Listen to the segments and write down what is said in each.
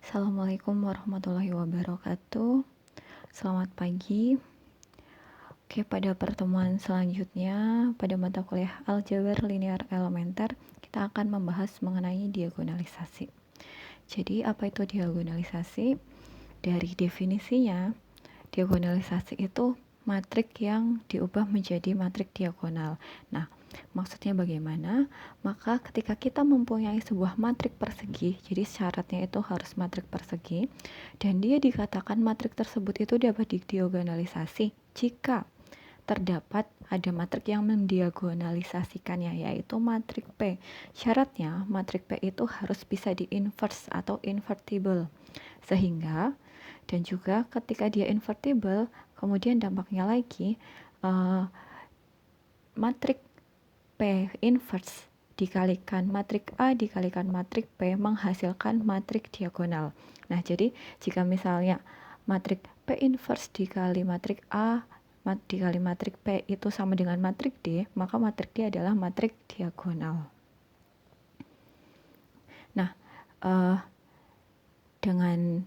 Assalamualaikum warahmatullahi wabarakatuh. Selamat pagi. Oke, pada pertemuan selanjutnya pada mata kuliah Aljabar Linear Elementer, kita akan membahas mengenai diagonalisasi. Jadi, apa itu diagonalisasi? Dari definisinya, diagonalisasi itu matrik yang diubah menjadi matrik diagonal. Nah, maksudnya bagaimana? Maka ketika kita mempunyai sebuah matrik persegi, jadi syaratnya itu harus matrik persegi, dan dia dikatakan matrik tersebut itu dapat didiagonalisasi jika terdapat ada matrik yang mendiagonalisasikannya, yaitu matrik P. Syaratnya matrik P itu harus bisa di-inverse atau invertible. Sehingga dan juga ketika dia invertible, kemudian dampaknya lagi matrik P inverse dikalikan matrik A dikalikan matrik P menghasilkan matrik diagonal. Nah, jadi jika misalnya matrik P inverse dikali matrik A dikali matrik P itu sama dengan matrik D, maka matrik D adalah matrik diagonal. Nah, dengan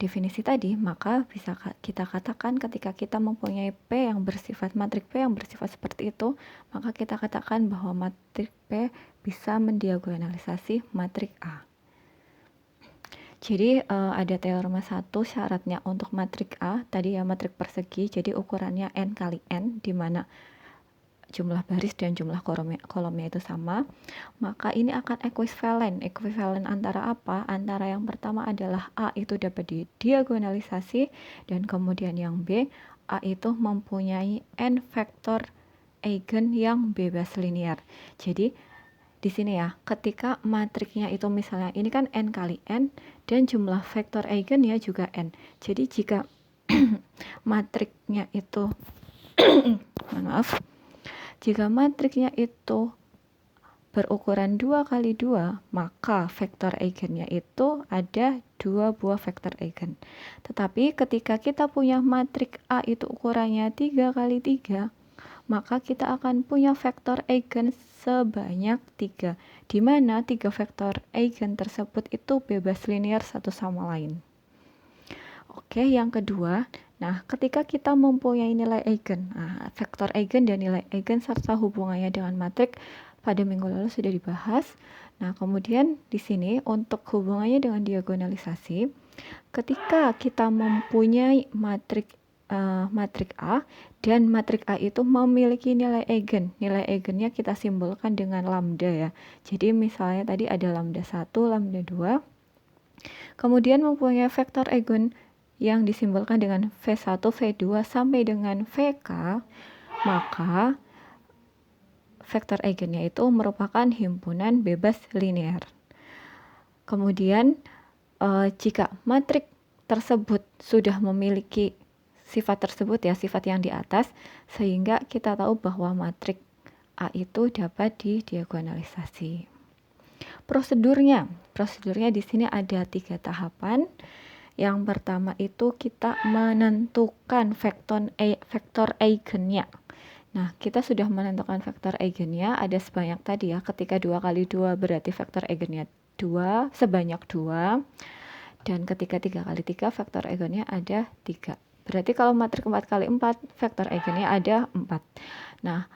definisi tadi, maka bisa kita katakan ketika kita mempunyai P yang bersifat matrik P yang bersifat seperti itu, maka kita katakan bahwa matrik P bisa mendiagonalisasi matrik A. Jadi ada teorema 1 syaratnya untuk matrik A, tadi ya matrik persegi, jadi ukurannya N kali N, di mana jumlah baris dan jumlah kolomnya itu sama, maka ini akan ekuivalen. Ekuivalen antara apa? Antara yang pertama adalah A itu dapat didiagonalisasi, dan kemudian yang B, A itu mempunyai n vektor eigen yang bebas linear. Jadi di sini ya, ketika matriknya itu misalnya ini kan n kali n, dan jumlah vektor eigen ya juga n. Jadi jika matriknya itu jika matriknya itu berukuran 2 kali 2, maka vektor eigennya itu ada 2 buah vektor eigen. Tetapi ketika kita punya matrik A itu ukurannya 3 kali 3, maka kita akan punya vektor eigen sebanyak 3, di mana 3 vektor eigen tersebut itu bebas linear satu sama lain. Oke, yang kedua, nah ketika kita mempunyai nilai eigen, vektor eigen dan nilai eigen serta hubungannya dengan matrik pada minggu lalu sudah dibahas. Nah, kemudian di sini untuk hubungannya dengan diagonalisasi, ketika kita mempunyai matrik A, dan matrik A itu memiliki nilai eigen. Nilai eigennya kita simbolkan dengan lambda ya. Jadi misalnya tadi ada lambda 1, lambda 2. Kemudian mempunyai vektor eigen yang disimbolkan dengan V1, V2 sampai dengan VK, maka vektor eigennya itu merupakan himpunan bebas linear. Kemudian jika matrik tersebut sudah memiliki sifat tersebut ya, sifat yang di atas, sehingga kita tahu bahwa matrik A itu dapat didiagonalisasi. Prosedurnya di sini ada 3 tahapan. Yang pertama itu kita menentukan vektor eigennya. Nah, kita sudah menentukan vektor eigennya, ada sebanyak tadi ya, ketika 2 kali 2 berarti vektor eigennya 2, sebanyak 2. Dan ketika 3 kali 3 vektor eigennya ada 3. Berarti kalau matrik 4 kali 4 vektor eigennya ada 4. Nah,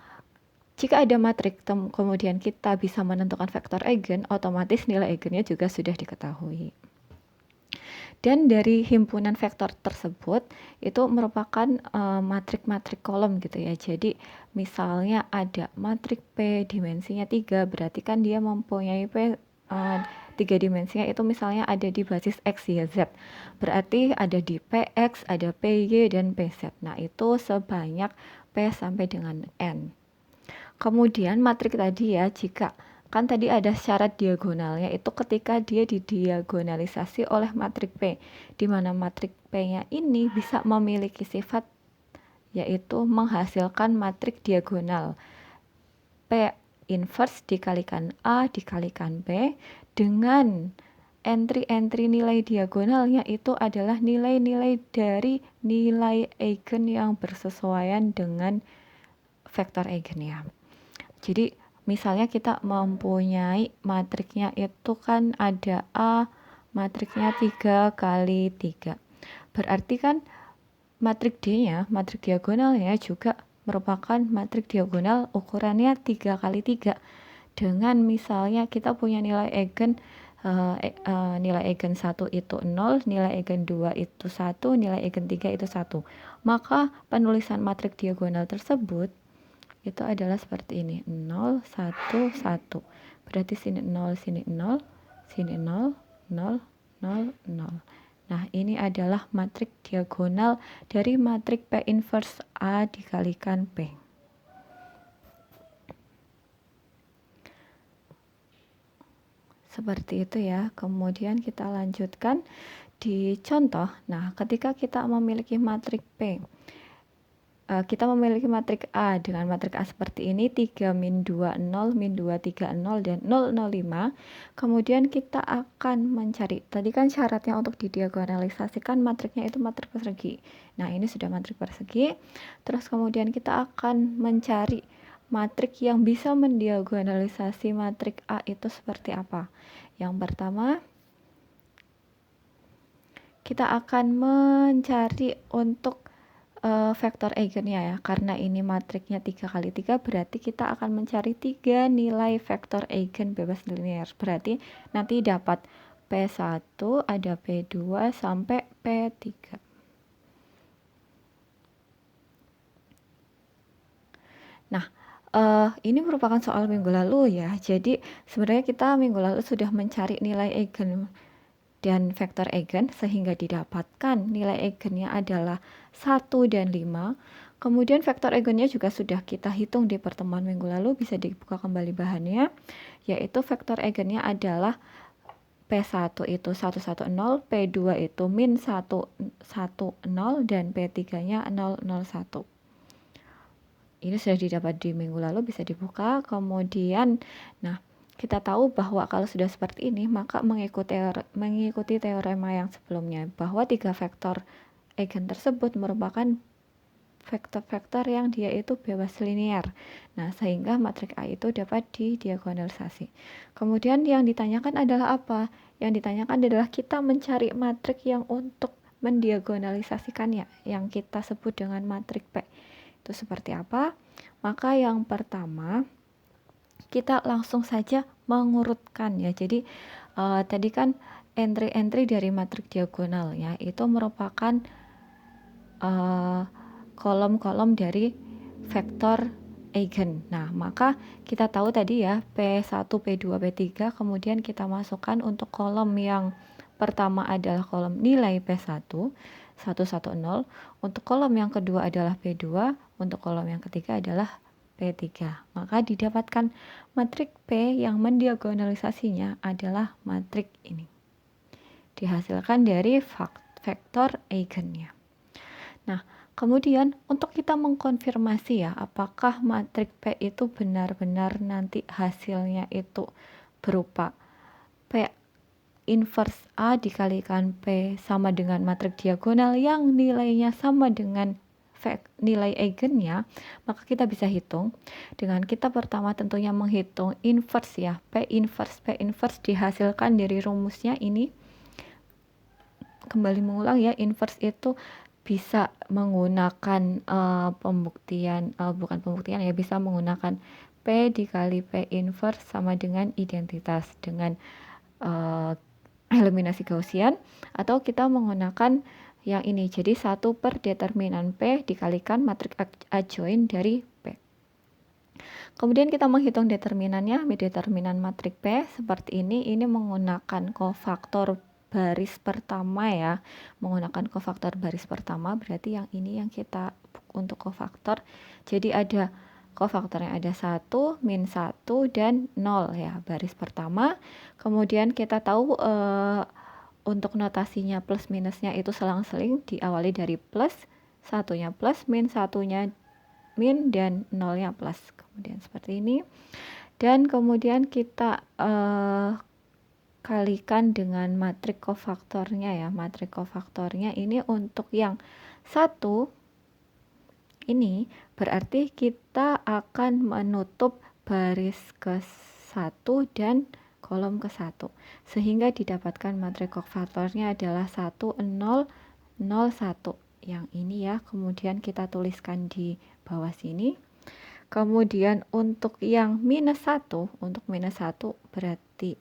jika ada matrik kemudian kita bisa menentukan vektor eigen, otomatis nilai eigennya juga sudah diketahui. Dan dari himpunan vektor tersebut itu merupakan matrik-matrik kolom gitu ya. Jadi misalnya ada matrik P dimensinya 3, berarti kan dia mempunyai P 3 dimensinya itu misalnya ada di basis X, Y, Z. Berarti ada di PX, ada PY, dan PZ. Nah, itu sebanyak P sampai dengan N. Kemudian matrik tadi ya, jika kan tadi ada syarat diagonalnya itu ketika dia didiagonalisasi oleh matrik P, di mana matrik P-nya ini bisa memiliki sifat yaitu menghasilkan matrik diagonal. P inverse dikalikan A dikalikan B dengan entry-entry nilai diagonalnya itu adalah nilai-nilai dari nilai eigen yang bersesuaian dengan vektor eigennya. Jadi misalnya kita mempunyai matriknya itu kan ada A, matriknya 3 kali 3. Berarti kan matrik D-nya, matrik diagonalnya juga merupakan matrik diagonal ukurannya 3 kali 3. Dengan misalnya kita punya nilai eigen nilai eigen 1 itu 0, nilai eigen 2 itu 1, nilai eigen 3 itu 1. Maka penulisan matrik diagonal tersebut itu adalah seperti ini, 0, 1, 1. Berarti sini 0, sini 0, sini 0, 0, 0, 0. Nah, ini adalah matrik diagonal dari matrik P inverse A dikalikan P. Seperti itu ya. Kemudian kita lanjutkan di contoh. Nah, ketika kita memiliki matrik P, kita memiliki matrik A dengan matrik A seperti ini, 3 min 2 0, min 2 3 0 dan 0 0 5. Kemudian kita akan mencari, tadi kan syaratnya untuk didiagonalisasikan matriknya itu matrik persegi. Nah, ini sudah matrik persegi. Terus kemudian kita akan mencari matrik yang bisa mendiagonalisasi matrik A itu seperti apa. Yang pertama, kita akan mencari untuk vektor eigennya ya, karena ini matriknya 3 kali 3, berarti kita akan mencari 3 nilai vektor eigen bebas linear. Berarti nanti dapat P1, ada P2 sampai P3. Nah, ini merupakan soal minggu lalu ya. Jadi sebenarnya kita minggu lalu sudah mencari nilai eigen dan vektor eigen sehingga didapatkan nilai eigennya adalah 1 dan 5. Kemudian vektor eigennya juga sudah kita hitung di pertemuan minggu lalu, bisa dibuka kembali bahannya, yaitu vektor eigennya adalah P1 itu 110, P2 itu min 110 dan P3-nya 001. Ini sudah didapat di minggu lalu, bisa dibuka. Kemudian, nah, kita tahu bahwa kalau sudah seperti ini, maka mengikuti teorema yang sebelumnya, bahwa 3 vektor eigen tersebut merupakan vektor-vektor yang dia itu bebas linear. Nah, sehingga matrik A itu dapat didiagonalisasi. Kemudian yang ditanyakan adalah apa? Yang ditanyakan adalah kita mencari matrik yang untuk mendiagonalisasikannya, yang kita sebut dengan matrik P. Itu seperti apa? Maka yang pertama, kita langsung saja mengurutkan ya. Jadi tadi kan entry-entry dari matrik diagonalnya itu merupakan kolom-kolom dari vektor eigen. Nah, maka kita tahu tadi ya, P1, P2, P3, kemudian kita masukkan untuk kolom yang pertama adalah kolom nilai P1, 110, untuk kolom yang kedua adalah P2, untuk kolom yang ketiga adalah P3. Maka didapatkan matrik P yang mendiagonalisasinya adalah matrik ini. Dihasilkan dari vektor eigennya. Nah, kemudian untuk kita mengkonfirmasi ya, apakah matrik P itu benar-benar nanti hasilnya itu berupa P inverse A dikalikan P sama dengan matrik diagonal yang nilainya sama dengan nilai eigennya, maka kita bisa hitung dengan kita pertama tentunya menghitung inverse ya, P inverse dihasilkan dari rumusnya ini. Kembali mengulang ya, inverse itu bisa menggunakan bukan pembuktian ya, bisa menggunakan P dikali P inverse sama dengan identitas dengan eliminasi Gaussian, atau kita menggunakan yang ini, jadi 1 per determinan P dikalikan matrik adjoin dari P. Kemudian kita menghitung determinannya, determinan matrik P seperti ini menggunakan kofaktor baris pertama ya, menggunakan kofaktor baris pertama, berarti yang ini yang kita untuk kofaktor, jadi ada kofaktornya ada 1, min 1, dan 0 ya, baris pertama. Kemudian kita tahu untuk notasinya plus minusnya itu selang-seling, diawali dari plus, satunya plus, min satunya min, dan nolnya plus. Kemudian seperti ini. Dan kemudian kita kalikan dengan matrik kofaktornya ya. Matrik kofaktornya ini untuk yang 1 ini berarti kita akan menutup baris ke 1 dan kolom ke 1. Sehingga didapatkan matriks kofaktornya adalah 1, 0, 0, 1. Yang ini ya, kemudian kita tuliskan di bawah sini. Kemudian untuk yang minus 1, untuk minus 1 berarti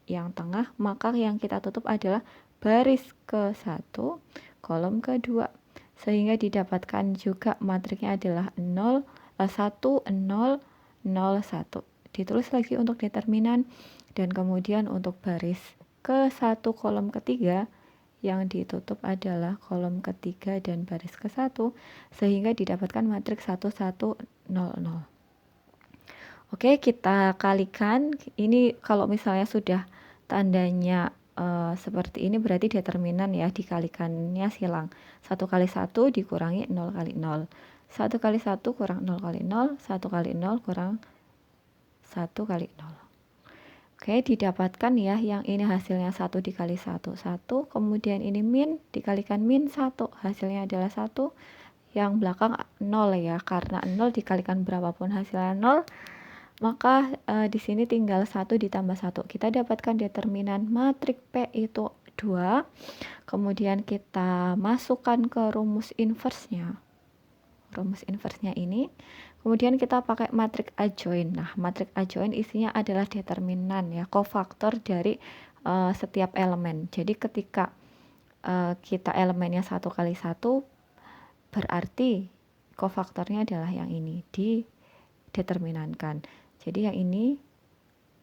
yang tengah, maka yang kita tutup adalah baris ke 1, kolom kedua. Sehingga didapatkan juga matriksnya adalah 0, 1, 0, 0, 1. Ditulis lagi untuk determinan, dan kemudian untuk baris ke 1 kolom ketiga, yang ditutup adalah kolom ketiga dan baris ke 1, sehingga didapatkan matriks 1, 1, 0, 0. Oke, kita kalikan. Ini kalau misalnya sudah tandanya seperti ini berarti determinan ya, dikalikannya silang. 1 kali 1 dikurangi 0 kali 0. 1 kali 1 kurang 0 kali 0, 1 kali 0 kurang 1 kali 0. Oke, didapatkan ya, yang ini hasilnya 1 dikali 1, 1. Kemudian ini min dikalikan min 1, hasilnya adalah 1. Yang belakang 0 ya, karena 0 dikalikan berapapun hasilnya 0. Maka di sini tinggal 1 ditambah 1. Kita dapatkan determinan matriks P itu 2. Kemudian kita masukkan ke rumus inversnya. Rumus inversnya ini. Kemudian kita pakai matriks adjoint. Nah, matriks adjoint isinya adalah determinan ya, kofaktor dari setiap elemen. Jadi ketika kita elemennya 1 kali 1, berarti kofaktornya adalah yang ini, dideterminankan. Jadi yang ini,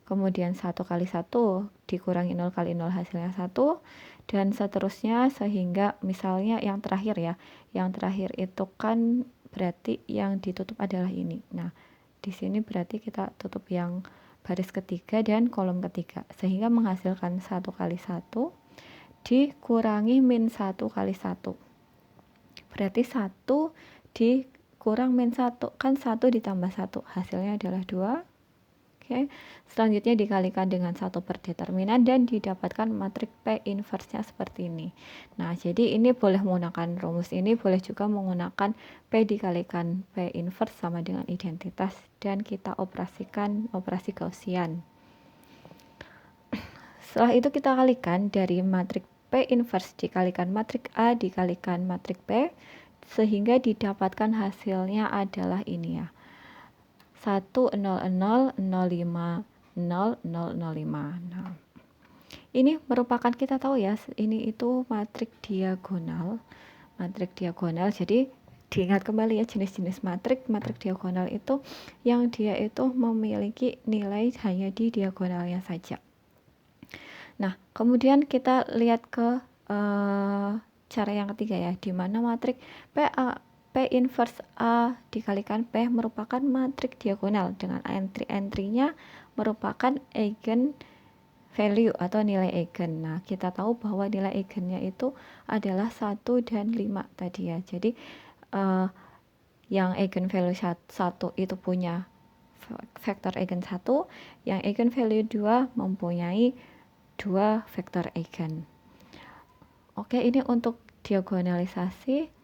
kemudian 1 kali 1 dikurangi 0 kali 0 hasilnya 1, dan seterusnya, sehingga misalnya yang terakhir ya, yang terakhir itu kan berarti yang ditutup adalah ini. Nah, di sini berarti kita tutup yang baris ketiga dan kolom ketiga, sehingga menghasilkan 1 kali 1 dikurangi min 1 kali 1. Berarti 1 dikurang min 1, kan 1 ditambah 1, hasilnya adalah 2. Oke, selanjutnya dikalikan dengan 1 per determinan dan didapatkan matriks P inversnya seperti ini. Nah, jadi ini boleh menggunakan rumus ini, boleh juga menggunakan P dikalikan P inverse sama dengan identitas, dan kita operasikan operasi Gaussian. Setelah itu kita kalikan dari matriks P inverse dikalikan matriks A dikalikan matriks P, sehingga didapatkan hasilnya adalah ini ya, 1, 0, 0, 0, 5, 0, 0, 0, 5. Nah, ini merupakan, kita tahu ya, ini itu matriks diagonal. Matriks diagonal, jadi diingat kembali ya, jenis-jenis matriks diagonal itu yang dia itu memiliki nilai hanya di diagonalnya saja. Nah, kemudian kita lihat ke cara yang ketiga ya, di mana matriks P inverse A dikalikan P merupakan matriks diagonal dengan entry-entrynya merupakan eigen value atau nilai eigen. Nah, kita tahu bahwa nilai eigennya itu adalah 1 dan 5 tadi ya. Jadi yang eigen value 1 itu punya vektor eigen 1, yang eigen value 2 mempunyai 2 vektor eigen. Oke, ini untuk diagonalisasi.